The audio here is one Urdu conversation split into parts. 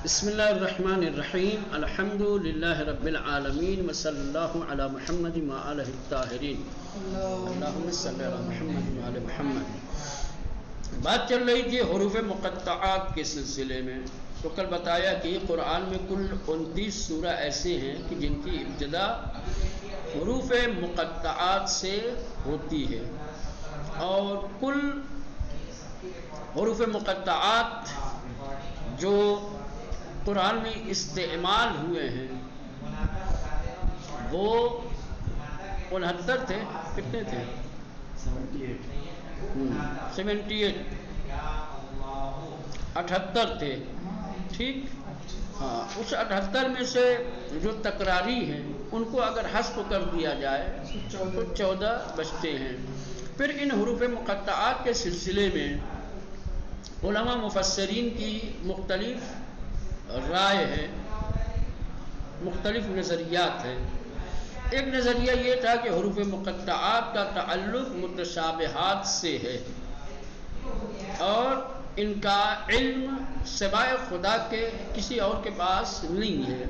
بسم اللہ الرحمن الرحیم الحمد للہ رب العالمین وصلی اللہ علی محمد وآلہ الطاہرین اللہم صلی علی محمد وآلہ محمد۔ بات چل رہی تھی حروف مقطعات کے سلسلے میں، تو کل بتایا کہ قرآن میں کل 29 سورہ ایسے ہیں کہ جن کی ابتدا حروف مقطعات سے ہوتی ہے، اور کل حروف مقطعات جو قرآن میں استعمال ہوئے ہیں وہ 69 تھے، کتنے تھے؟ 78 78 تھے، ٹھیک؟ ہاں، اس 78 میں سے جو تکراری ہیں ان کو اگر حذف کر دیا جائے تو 14 بچتے ہیں۔ پھر ان حروف مقطعات کے سلسلے میں علماء مفسرین کی مختلف رائے ہے، مختلف نظریات ہیں۔ ایک نظریہ یہ تھا کہ حروف مقطعات کا تعلق متشابہات سے ہے اور ان کا علم سوائے خدا کے کسی اور کے پاس نہیں ہے،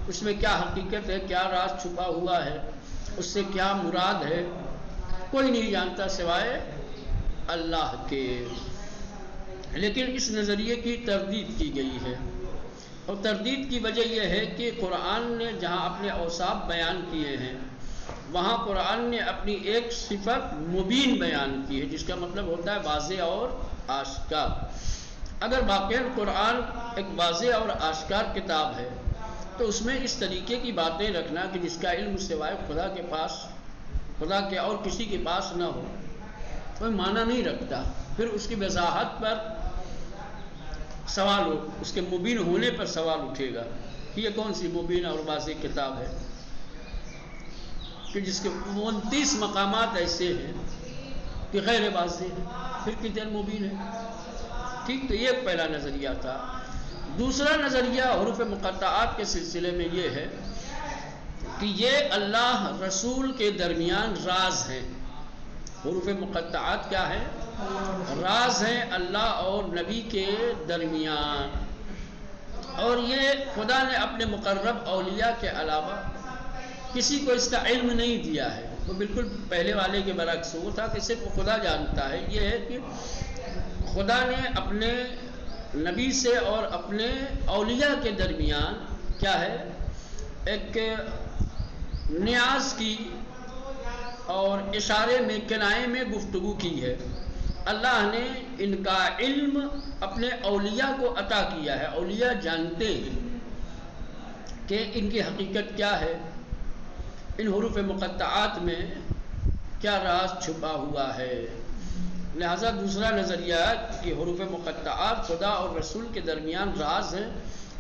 اس میں کیا حقیقت ہے، کیا راز چھپا ہوا ہے، اس سے کیا مراد ہے، کوئی نہیں جانتا سوائے اللہ کے۔ لیکن اس نظریے کی تردید کی گئی ہے، اور تردید کی وجہ یہ ہے کہ قرآن نے جہاں اپنے اوصاف بیان کیے ہیں وہاں قرآن نے اپنی ایک صفت مبین بیان کی ہے، جس کا مطلب ہوتا ہے واضح اور آشکار۔ اگر واقعاً قرآن ایک واضح اور آشکار کتاب ہے تو اس میں اس طریقے کی باتیں رکھنا کہ جس کا علم سوائے خدا کے پاس، خدا کے اور کسی کے پاس نہ ہو، کوئی معنی نہیں رکھتا۔ پھر اس کی وضاحت پر سوال ہو، اس کے مبین ہونے پر سوال اٹھے گا کہ یہ کون سی مبین اور واضح کتاب ہے کہ جس کے 29 مقامات ایسے ہیں کہ غیر واضح ہے، پھر کتنے مبین ہے؟ ٹھیک، تو یہ ایک پہلا نظریہ تھا۔ دوسرا نظریہ حروف مقطعات کے سلسلے میں یہ ہے کہ یہ اللہ رسول کے درمیان راز ہیں۔ حروف مقطعات کیا ہے؟ راز ہیں اللہ اور نبی کے درمیان، اور یہ خدا نے اپنے مقرب اولیاء کے علاوہ کسی کو اس کا علم نہیں دیا ہے۔ وہ بالکل پہلے والے کے برعکس وہ تھا کہ صرف خدا جانتا ہے۔ یہ ہے کہ خدا نے اپنے نبی سے اور اپنے اولیاء کے درمیان کیا ہے، ایک نیاز کی اور اشارے میں، کنایے میں گفتگو کی ہے۔ اللہ نے ان کا علم اپنے اولیاء کو عطا کیا ہے، اولیاء جانتے ہیں کہ ان کی حقیقت کیا ہے، ان حروف مقطعات میں کیا راز چھپا ہوا ہے۔ لہذا دوسرا نظریہ کہ حروف مقطعات خدا اور رسول کے درمیان راز ہیں،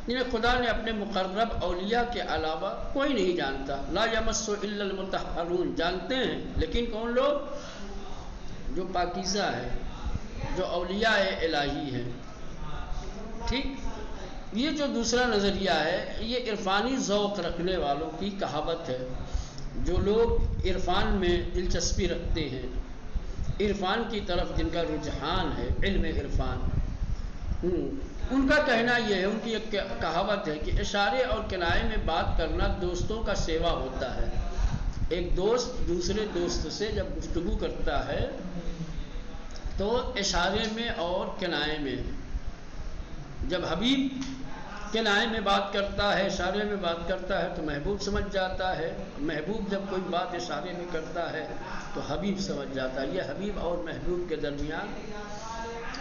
جنہیں خدا نے اپنے مقرب اولیاء کے علاوہ کوئی نہیں جانتا۔ لا یمس الا المطہرون، جانتے ہیں لیکن کون لوگ؟ جو پاکیزہ ہے، جو اولیاء الہی ہیں۔ ٹھیک، یہ جو دوسرا نظریہ ہے یہ عرفانی ذوق رکھنے والوں کی کہاوت ہے۔ جو لوگ عرفان میں دلچسپی رکھتے ہیں، عرفان کی طرف جن کا رجحان ہے، علم عرفان، ان کا کہنا یہ ہے، ان کی ایک کہاوت ہے کہ اشارے اور کنایے میں بات کرنا دوستوں کا سیوا ہوتا ہے۔ ایک دوست دوسرے دوست سے جب گفتگو کرتا ہے تو اشارے میں اور کنایے میں، جب حبیب کنایے میں بات کرتا ہے، اشارے میں بات کرتا ہے تو محبوب سمجھ جاتا ہے، محبوب جب کوئی بات اشارے میں کرتا ہے تو حبیب سمجھ جاتا ہے۔ یہ حبیب اور محبوب کے درمیان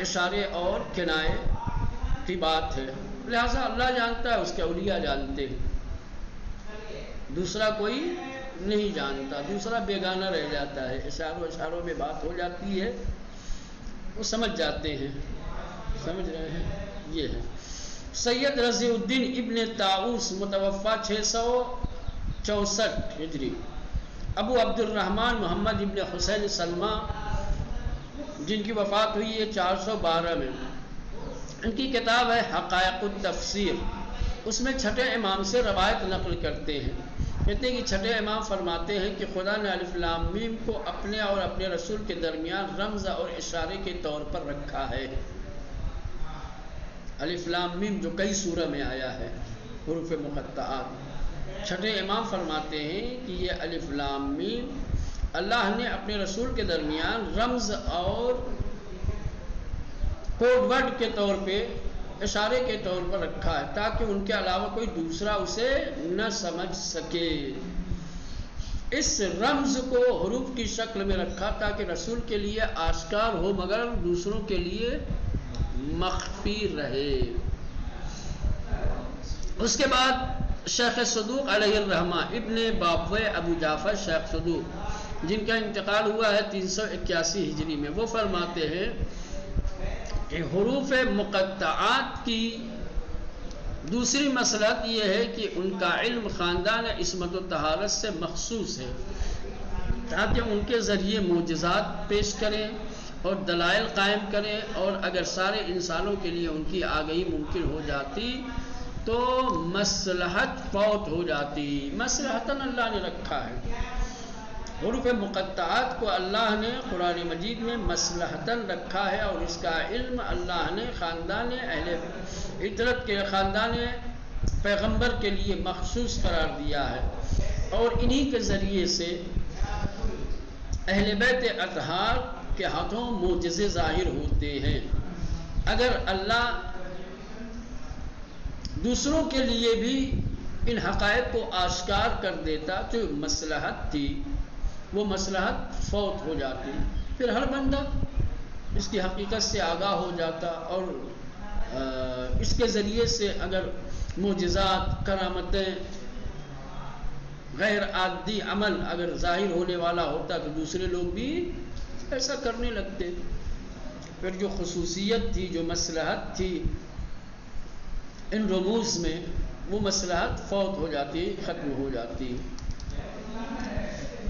اشارے اور کنایے کی بات ہے۔ لہذا اللہ جانتا ہے، اس کے اولیاء جانتے ہیں، دوسرا کوئی نہیں جانتا، دوسرا بیگانہ رہ جاتا ہے۔ اشاروں میں بات ہو جاتی ہے، وہ سمجھ جاتے ہیں، سمجھ رہے ہیں؟ یہ ہے سید رضی الدین ابن طاؤس متوفی 664 ہجری، ابو عبد الرحمن محمد ابن حسین سلمہ جن کی وفات ہوئی ہے 412 میں، ان کی کتاب ہے حقائق التفسیر۔ اس میں چھٹے امام سے روایت نقل کرتے ہیں، کہتے ہیں کہ چھٹے امام فرماتے ہیں کہ خدا نے الف لام میم کو اپنے اور اپنے رسول کے درمیان رمز اور اشارے کے طور پر رکھا ہے۔ الف لام میم جو کئی سورہ میں آیا ہے حروف مقطعات. چھٹے امام فرماتے ہیں کہ یہ الف لام میم اللہ نے اپنے رسول کے درمیان رمز اور کوڈ ورڈ کے طور پہ، اشارے کے طور پر رکھا ہے تاکہ ان کے علاوہ کوئی دوسرا اسے نہ سمجھ سکے. اس رمز کو حروف کی شکل میں رکھا تاکہ رسول کے لیے آشکار ہو مگر دوسروں کے لیے مخفی رہے. اس کے بعد شیخ صدوق علیہ الرحمہ ابن بابوے ابو جعفر شیخ صدوق جن کا انتقال ہوا ہے 381 ہجری میں، وہ فرماتے ہیں کہ حروف مقطعات کی دوسری مصلحت یہ ہے کہ ان کا علم خاندان عصمت و طہارت سے مخصوص ہے تاکہ ان کے ذریعے معجزات پیش کریں اور دلائل قائم کریں، اور اگر سارے انسانوں کے لیے ان کی آگہی ممکن ہو جاتی تو مصلحت فوت ہو جاتی. مصلحتاً اللہ نے رکھا ہے. حروف مقطعات کو اللہ نے قرآن مجید میں مصلحتاً رکھا ہے، اور اس کا علم اللہ نے خاندان اہل عطرت کے خاندان پیغمبر کے لیے مخصوص قرار دیا ہے، اور انہی کے ذریعے سے اہل بیت اطہار کے ہاتھوں معجزے ظاہر ہوتے ہیں. اگر اللہ دوسروں کے لیے بھی ان حقائق کو آشکار کر دیتا تو مصلحت تھی، وہ مصلحت فوت ہو جاتی، پھر ہر بندہ اس کی حقیقت سے آگاہ ہو جاتا، اور اس کے ذریعے سے اگر معجزات، کرامتیں، غیر عادی عمل اگر ظاہر ہونے والا ہوتا تو دوسرے لوگ بھی ایسا کرنے لگتے. پھر جو خصوصیت تھی، جو مصلحت تھی ان رموز میں، وہ مصلحت فوت ہو جاتی، ختم ہو جاتی.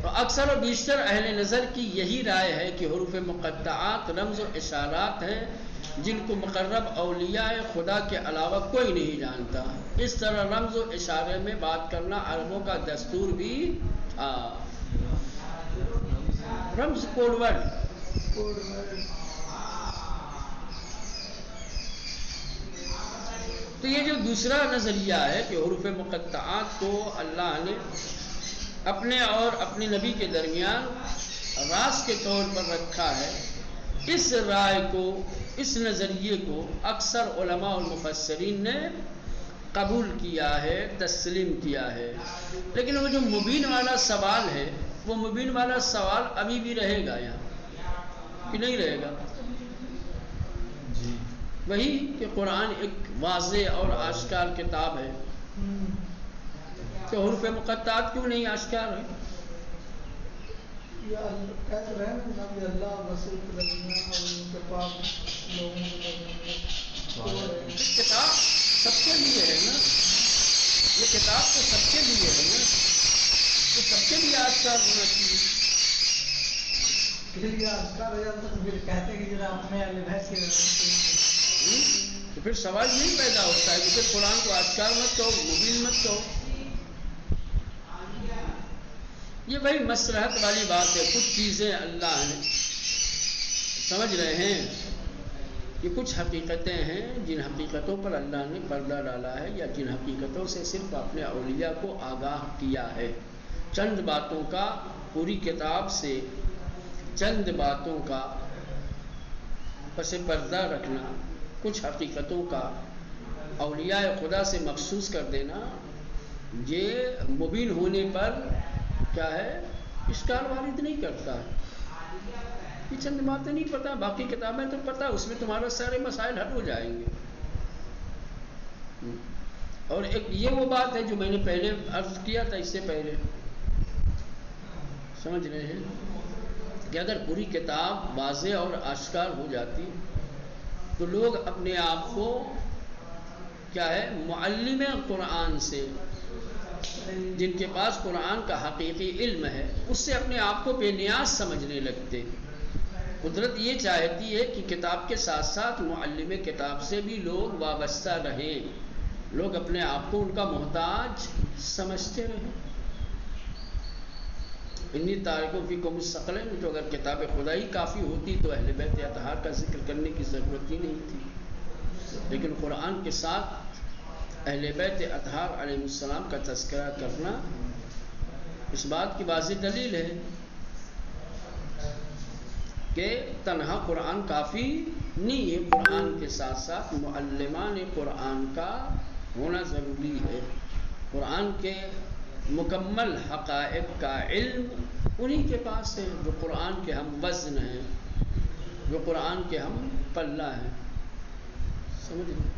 تو اکثر و بیشتر اہل نظر کی یہی رائے ہے کہ حروف مقطعات رمز و اشارات ہیں جن کو مقرب اولیاء خدا کے علاوہ کوئی نہیں جانتا. اس طرح رمز و اشارے میں بات کرنا عربوں کا دستور بھی تھا. رمز کوڈ ورڈ. تو یہ جو دوسرا نظریہ ہے کہ حروف مقطعات کو اللہ نے اپنے اور اپنے نبی کے درمیان راز کے طور پر رکھا ہے، اس رائے کو، اس نظریے کو اکثر علماء اور مفسرین نے قبول کیا ہے، تسلیم کیا ہے. لیکن وہ جو مبین والا سوال ہے، وہ مبین والا سوال ابھی بھی رہے گا یہاں کہ نہیں رہے گا؟ وہی کہ قرآن ایک واضح اور آشکار کتاب ہے، تو حروف مقطعات کیوں نہیں آشکار ہے؟ کتاب سب کے لیے ہے نا، یہ کتاب تو سب کے لیے ہے نا، تو سب کے لیے آشکار ہونا چاہیے. تو پھر سوال یہی پیدا ہوتا ہے کہ پھر قرآن کو آشکار مت کہو، مبین مت کہو. یہ وہی مصلحت والی بات ہے. کچھ چیزیں اللہ نے سمجھ رہے ہیں کہ کچھ حقیقتیں ہیں جن حقیقتوں پر اللہ نے پردہ ڈالا ہے، یا جن حقیقتوں سے صرف اپنے اولیاء کو آگاہ کیا ہے. چند باتوں کا پوری کتاب سے چند باتوں کا پس پردہ رکھنا، کچھ حقیقتوں کا اولیاء خدا سے مخصوص کر دینا، یہ مبین ہونے پر کیا ہے، اشکال وارد نہیں کرتا ہے. یہ چند باتیں نہیں پتہ، باقی کتابیں تو پتہ، اس میں تمہارے سارے مسائل حل ہو جائیں گے. اور ایک یہ وہ بات ہے جو میں نے پہلے عرض کیا تھا، اس سے پہلے سمجھ رہے ہیں کہ اگر پوری کتاب واضح اور آشکار ہو جاتی تو لوگ اپنے آپ کو کیا ہے، معلم قرآن سے، جن کے پاس قرآن کا حقیقی علم ہے، اس سے اپنے آپ کو بے نیاز سمجھنے لگتے. قدرت یہ چاہتی ہے کہ کتاب کے ساتھ ساتھ معلم کتاب سے بھی لوگ وابستہ رہیں، لوگ اپنے آپ کو ان کا محتاج سمجھتے رہیں. انی تارکوں فی کو مستقل ہے، تو اگر کتاب خدا ہی کافی ہوتی تو اہل بیت اطہار کا ذکر کرنے کی ضرورت ہی نہیں تھی. لیکن قرآن کے ساتھ اہل بیت اطہار علیہ السلام کا تذکرہ کرنا اس بات کی واضح دلیل ہے کہ تنہا قرآن کافی نہیں ہے، قرآن کے ساتھ ساتھ معلمان قرآن کا ہونا ضروری ہے۔ قرآن کے مکمل حقائق کا علم انہی کے پاس ہے جو قرآن کے ہم وزن ہیں، جو قرآن کے ہم پلہ ہیں، سمجھ لیں۔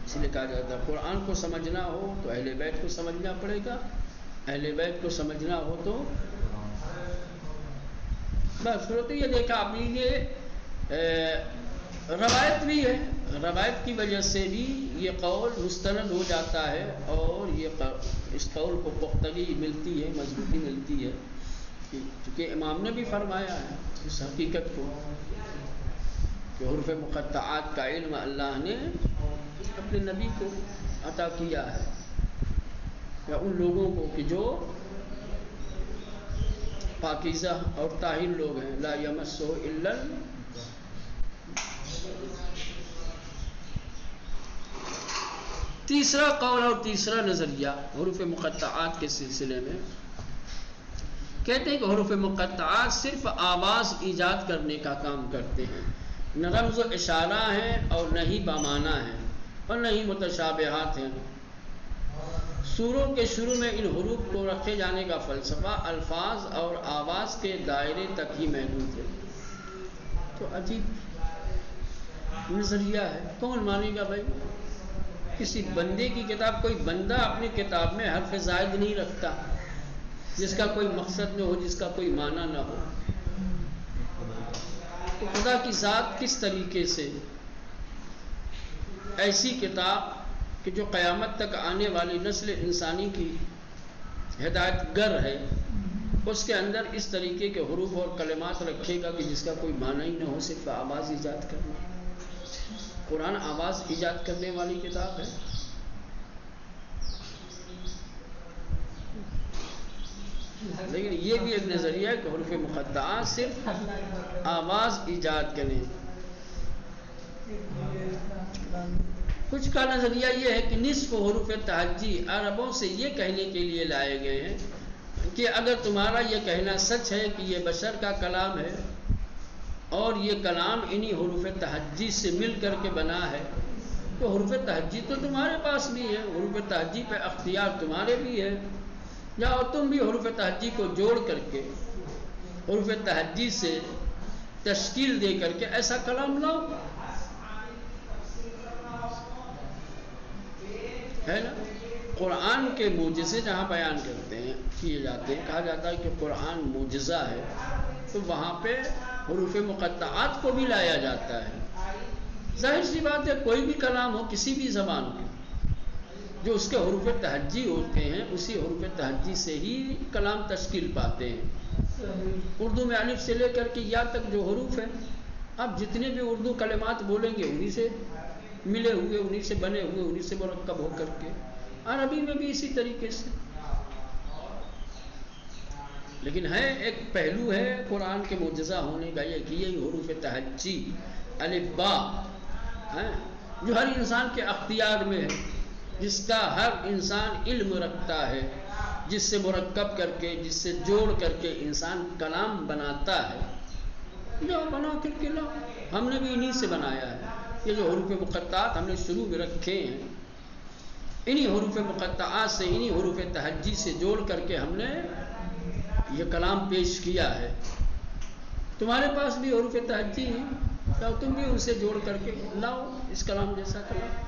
اس لیے کہا جاتا ہے قرآن کو سمجھنا ہو تو اہل بیت کو سمجھنا پڑے گا، اہل بیت کو سمجھنا ہو تو بس صورت یہ دیکھا آپ نے، روایت بھی ہے، روایت کی وجہ سے بھی یہ قول مستند ہو جاتا ہے اور یہ اس قول کو پختگی ملتی ہے، مضبوطی ملتی ہے، کیونکہ امام نے بھی فرمایا ہے اس حقیقت کو کہ حروف مقطعات کا علم اللہ نے اپنے نبی کو عطا کیا ہے، یا ان لوگوں کو کہ جو پاکیزہ اور طاہر لوگ ہیں، لا یمسہ الا تیسرا قول اور تیسرا نظریہ حروف مقطعات کے سلسلے میں کہتے ہیں کہ حروف مقطعات صرف آواز ایجاد کرنے کا کام کرتے ہیں، نہ رمز و اشارہ ہیں اور نہ ہی بامانہ ہیں اور نہ ہی متشابہات ہیں۔ سوروں کے شروع میں ان حروف کو رکھے جانے کا فلسفہ الفاظ اور آواز کے دائرے تک ہی محدود ہے۔ تو عجیب نظریہ ہے، کون مانے گا بھائی؟ کسی بندے کی کتاب، کوئی بندہ اپنی کتاب میں حرف زائد نہیں رکھتا جس کا کوئی مقصد نہ ہو، جس کا کوئی معنی نہ ہو۔ تو خدا کی ذات کس طریقے سے ایسی کتاب کہ جو قیامت تک آنے والی نسل انسانی کی ہدایت گر ہے، اس کے اندر اس طریقے کے حروف اور کلمات رکھے گا کہ جس کا کوئی معنی ہی نہ ہو، صرف آواز ایجاد کرنا۔ قرآن آواز ایجاد کرنے والی کتاب ہے۔ لیکن یہ بھی ایک نظریہ ہے کہ حروف مقطعات صرف آواز ایجاد کریں۔ کچھ کا نظریہ یہ ہے کہ نصف حروف تہجی عربوں سے یہ کہنے کے لیے لائے گئے ہیں کہ اگر تمہارا یہ کہنا سچ ہے کہ یہ بشر کا کلام ہے اور یہ کلام انہی حروف تہجی سے مل کر کے بنا ہے، تو حروف تہجی تو تمہارے پاس بھی ہے، حروف تہجی پہ اختیار تمہارے بھی ہے، جاؤ تم بھی حروف تہجی کو جوڑ کر کے حروف تہجی سے تشکیل دے کر کے ایسا کلام لاؤ، ہے نا۔ قرآن کے معجزے جہاں بیان کرتے ہیں، کیے جاتے ہیں، کہا جاتا ہے کہ قرآن معجزہ ہے، تو وہاں پہ حروف مقطعات کو بھی لایا جاتا ہے۔ ظاہر سی بات ہے، کوئی بھی کلام ہو کسی بھی زبان کا، جو اس کے حروف تہجی ہوتے ہیں اسی حروف تہجی سے ہی کلام تشکیل پاتے ہیں۔ اردو میں الف سے لے کر کے یا تک جو حروف ہیں، آپ جتنے بھی اردو کلمات بولیں گے انہی سے ملے ہوئے، انہی سے بنے ہوئے، انہی سے مرکب ہو کر کے، عربی میں بھی اسی طریقے سے۔ لیکن ہے ایک پہلو ہے قرآن کے معجزہ ہونے کا، یہ کہ یہ حروف تہجی الف با جو ہر انسان کے اختیار میں ہے، جس کا ہر انسان علم رکھتا ہے، جس سے مرکب کر کے، جس سے جوڑ کر کے انسان کلام بناتا ہے، جو بنا کر کے لاؤ۔ ہم نے بھی انہی سے بنایا ہے۔ یہ جو حروف مقطعات ہم نے شروع میں رکھے ہیں، انہی حروف مقطعات سے، انہی حروف تہجی سے جوڑ کر کے ہم نے یہ کلام پیش کیا ہے۔ تمہارے پاس بھی حروف تہجی ہیں، تو تم بھی ان سے جوڑ کر کے لاؤ اس کلام جیسا کلام۔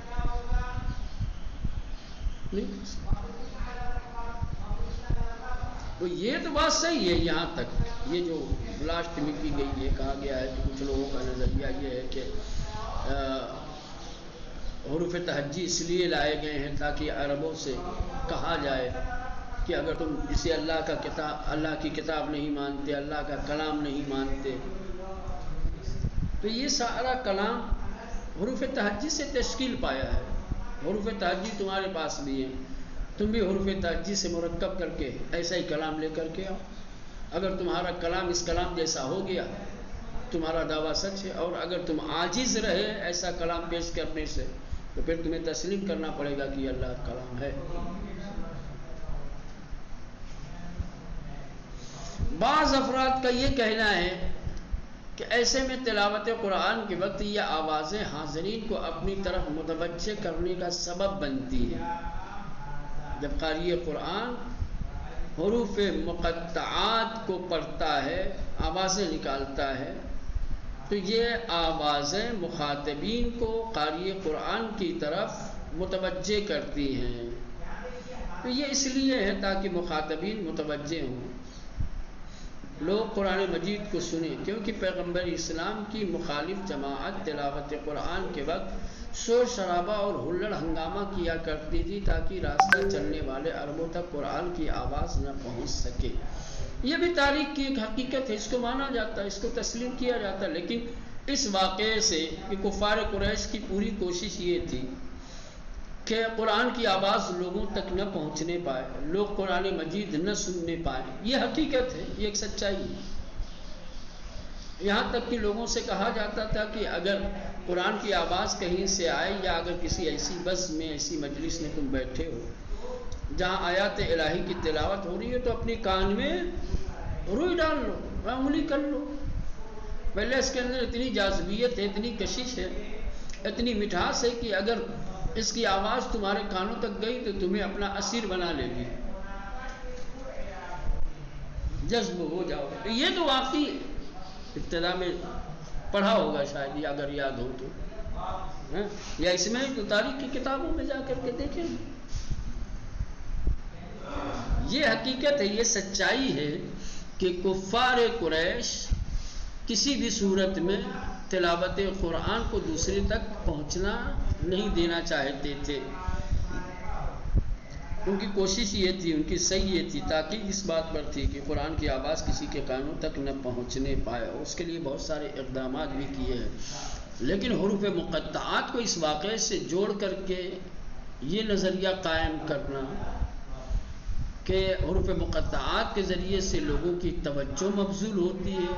تو یہ تو بات صحیح ہے یہاں تک، یہ جو لاسٹ میں کی گئی ہے، کہا گیا ہے کہ کچھ لوگوں کا نظریہ یہ ہے کہ حروف تہجی اس لیے لائے گئے ہیں تاکہ عربوں سے کہا جائے کہ اگر تم اسے اللہ کی کتاب نہیں مانتے، اللہ کا کلام نہیں مانتے، تو یہ سارا کلام حروف تہجی سے تشکیل پایا ہے۔ حروف تہجی تمہارے پاس بھی ہیں، تم بھی حروف تہجی سے مرکب کر کے ایسا ہی کلام لے کر کے آؤ۔ اگر تمہارا کلام اس کلام جیسا ہو گیا تمہارا دعویٰ سچ ہے، اور اگر تم عاجز رہے ایسا کلام پیش کرنے سے تو پھر تمہیں تسلیم کرنا پڑے گا کہ یہ اللہ کا کلام ہے۔ بعض افراد کا یہ کہنا ہے کہ ایسے میں تلاوت قرآن کے وقت یہ آوازیں حاضرین کو اپنی طرف متوجہ کرنے کا سبب بنتی ہیں۔ جب قاری قرآن حروف مقطعات کو پڑھتا ہے، آوازیں نکالتا ہے، تو یہ آوازیں مخاطبین کو قاری قرآن کی طرف متوجہ کرتی ہیں۔ تو یہ اس لیے ہے تاکہ مخاطبین متوجہ ہوں، لوگ قرآن مجید کو سنیں، کیونکہ پیغمبر اسلام کی مخالف جماعت تلاوت قرآن کے وقت شور شرابہ اور ہلڑ ہنگامہ کیا کرتی تھی تاکہ راستہ چلنے والے عربوں تک قرآن کی آواز نہ پہنچ سکے۔ یہ بھی تاریخ کی ایک حقیقت ہے، اس کو مانا جاتا ہے، اس کو تسلیم کیا جاتا ہے، لیکن اس واقعے سے کہ کفار قریش کی پوری کوشش یہ تھی کہ قرآن کی آواز لوگوں تک نہ پہنچنے پائے، لوگ قرآن مجید نہ سننے پائے۔ یہ حقیقت ہے، یہ ایک سچائی ہے۔ یہاں تک کہ لوگوں سے کہا جاتا تھا کہ اگر قرآن کی آواز کہیں سے آئے یا اگر کسی ایسی بس میں، ایسی مجلس میں تم بیٹھے ہو جہاں آیات الہی کی تلاوت ہو رہی ہے تو اپنی کان میں روئی ڈال لو، انگلی کر لو۔ پہلے اس کے اندر اتنی جاذبیت ہے، اتنی کشش ہے، اتنی مٹھاس ہے کہ اگر اس کی آواز تمہارے کانوں تک گئی تو تمہیں اپنا اسیر بنا لے گی، جذب ہو جاؤ۔ یہ تو واقعی ابتدا میں پڑھا ہوگا شاید، یا اگر یاد ہو تو، یا اس میں تو تاریخ کی کتابوں میں جا کر کے دیکھیں۔ یہ حقیقت ہے، یہ سچائی ہے کہ کفار قریش کسی بھی صورت میں تلاوت قرآن کو دوسرے تک پہنچنا نہیں دینا چاہتے تھے۔ ان کی کوشش یہ تھی، ان کی صحیح یہ تھی، تاکہ اس بات پر تھی کہ قرآن کی آواز کسی کے کانوں تک نہ پہنچنے پائے، اور اس کے لیے بہت سارے اقدامات بھی کیے ہیں۔ لیکن حروف مقطعات کو اس واقعے سے جوڑ کر کے یہ نظریہ قائم کرنا کہ حروف مقطعات کے ذریعے سے لوگوں کی توجہ مبذول ہوتی ہے،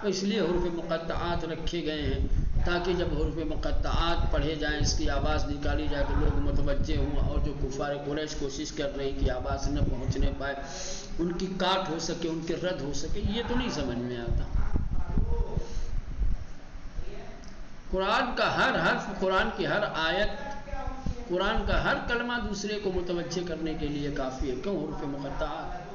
اس لیے حروف مقطعات رکھے گئے ہیں تاکہ جب حروف مقطعات پڑھے جائیں، اس کی آواز نکالی جائے تو لوگ متوجہ ہوں، اور جو کفار قریش کوشش کر رہے ہیں کہ آواز نہ پہنچنے پائے، ان کی کاٹ ہو سکے، ان کے رد ہو سکے۔ یہ تو نہیں سمجھ میں آتا۔ قرآن کا ہر حرف، قرآن کی ہر آیت، قرآن کا ہر کلمہ دوسرے کو متوجہ کرنے کے لیے کافی ہے، کیوں حروف مقطعات؟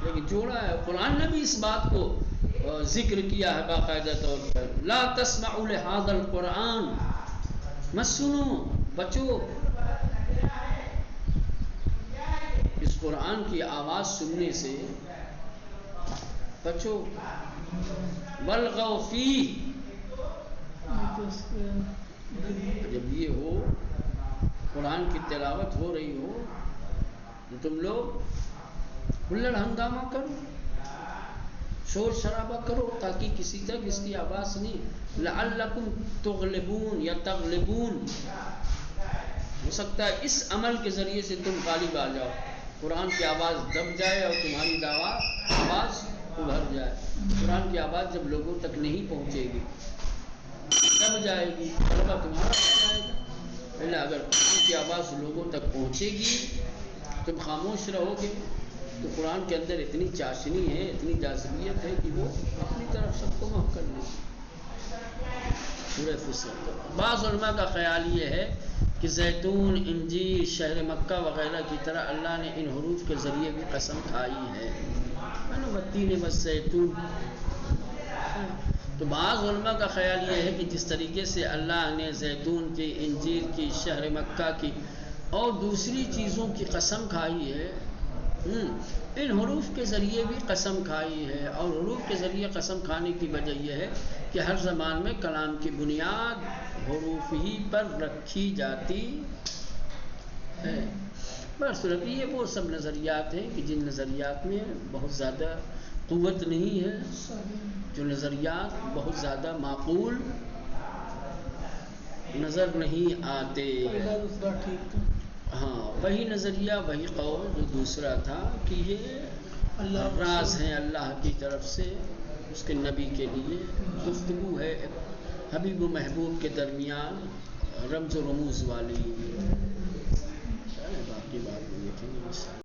لیکن جوڑا ہے قرآن نے بھی اس بات کو ذکر کیا ہے باقاعدہ طور پر، لا تسمعوا لهذا القرآن، مت سنو، بچو، اس قرآن کی آواز سننے سے بچو، والغوا فیہ، جب یہ ہو قرآن کی تلاوت ہو رہی ہو تو تم لوگ ہلڑ ہنگامہ کرو، شور شرابہ کرو، تاکہ کسی تک اس کی آواز نہیں، لعلکم تغلبون یا تغلبون، ہو سکتا ہے اس عمل کے ذریعے سے تم غالب آ جاؤ، قرآن کی آواز دب جائے اور تمہاری آواز ابھر جائے۔ قرآن کی آواز جب لوگوں تک نہیں پہنچے گی، دب جائے گی، غلبہ تمہارا ہو جائے گا۔ پہلے اگر قرآن کی آواز لوگوں تک پہنچے گی، تم خاموش رہو گے، تو قرآن کے اندر اتنی چاشنی ہے، اتنی جاذبیت ہے کہ وہ اپنی طرف سب کو محو کر لے گی۔ سورہ فصلت۔ بعض علماء کا خیال یہ ہے کہ زیتون، انجیر، شہر مکہ وغیرہ کی طرح اللہ نے ان حروف کے ذریعے بھی قسم کھائی ہے، والتین والزیتون۔ تو بعض علماء کا خیال یہ ہے کہ جس طریقے سے اللہ نے زیتون کی، انجیر کی، شہر مکہ کی اور دوسری چیزوں کی قسم کھائی ہے، ان حروف کے ذریعے بھی قسم کھائی ہے، اور حروف کے ذریعے قسم کھانے کی وجہ یہ ہے کہ ہر زمان میں کلام کی بنیاد حروف ہی پر رکھی جاتی ہے۔ برصورت یہ وہ سب نظریات ہیں کہ جن نظریات میں بہت زیادہ قوت نہیں ہے، جو نظریات بہت زیادہ معقول نظر نہیں آتے۔ ہاں وہی نظریہ وہی قول جو دوسرا تھا کہ یہ راز ہیں اللہ کی طرف سے اس کے نبی کے لیے، گفتگو ہے حبیب و محبوب کے درمیان رمز و رموز والی،